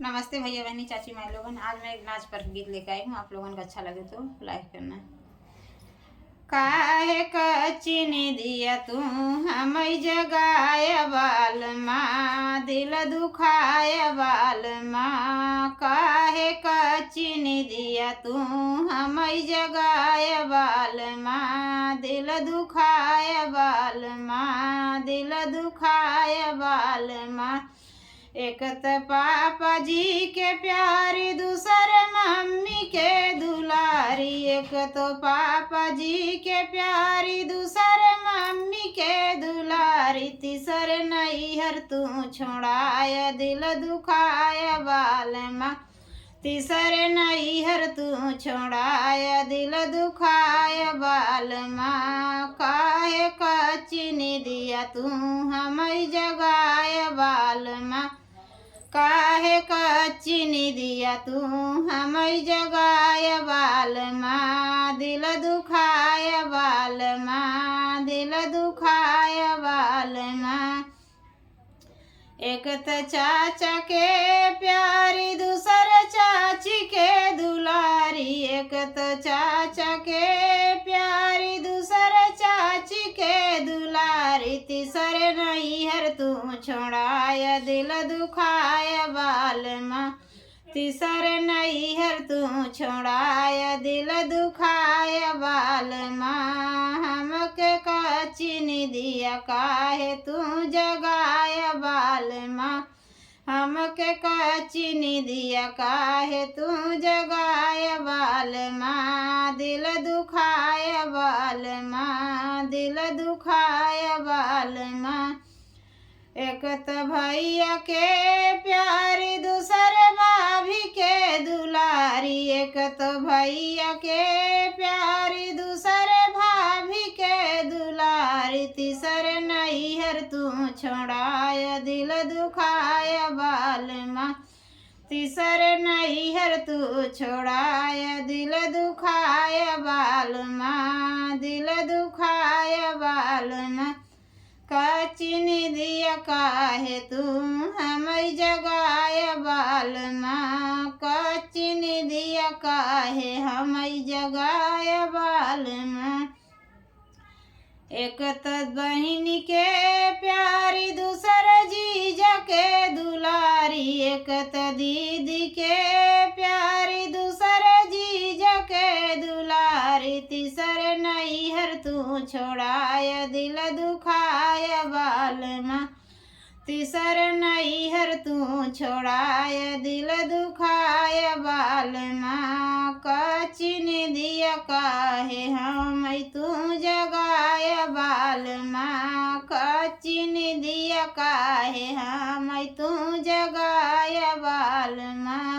नमस्ते भैया बहनी चाची माई लोगन। आज मैं एक नाच पर गीत लेकर आई हूँ। आप लोगन को अच्छा लगे तो लाइक करना। काहे कच्ची निदिया तू हम जगाय बाल माँ, दिल दुखाय बाल माँ। काहे कच्ची निदिया तू हम जगाय बाल माँ, दिल दुखाय बाल माँ, दिल दुखाय बाल माँ। एक त पापा जी के प्यारी, दूसर मम्मी के दुलारी। एक तो पापा जी के प्यारी, दूसर मम्मी के दुलारी। तीसर नैहर तू छोड़ाय, दिल दुखाय बाल माँ। तीसर नैहर तू छोड़ाय, दिल दुखाय बाल माँ। काहे कच्ची निदिया तू हम जगाय बाल माँ, काहे कच्ची निदिया तू हम जगाय बाल माँ, दिल दुखाय बाल माँ, दिल दुखाय बाल माँ। एक त चाचा के प्यारी, दूसर चाची के दुलारी। एक त चाचा के प्यारी, दूसर चाची के दुलारी। तीसर नैहर तू छोड़ाय, दिल दुखाय बाल माँ। तीसर नैहर तू छोड़ाय, दिल दुखाय बाल माँ। हमके कच्ची निदिया काहे तू जगाय बाल माँ, हमके कच्ची निदिया काहे तू जगाय बाल माँ। दिल दुखाय बाल माँ, दिल दुखाय बाल माँ। एक त भैया के प्यारी, दूसर भाभी के दुलारी। एक तो भैया के प्यारी, दूसर भाभी के दुलारी। तीसर नैहर तू छोड़ाय, दिल दुखाय बाल माँ। तीसर नैहर तू छोड़ाय, दिल दुखाय बाल माँ, दिल दुखाय बाल माँ। कच्ची निदिया काहे तू हम जगाय बाल माँ, कच्ची निदिया काहे हम जगाय बाल माँ। एक त बहिन के प्यारी, दूसर जीजा के दुलारी। एक त दीदी के प्यारी, दूसर जीजा के दुलारी। तीसर नैहर तू छोड़ाय, दिल दुखाय बाल माँ। तीसर नैहर तू छोड़ाय, दिल दुखाय बाल माँ। कच्ची निदिया काहे हम तू जगाय बाल माँ, कच्ची निदिया काहे हम तू जगाय बाल माँ।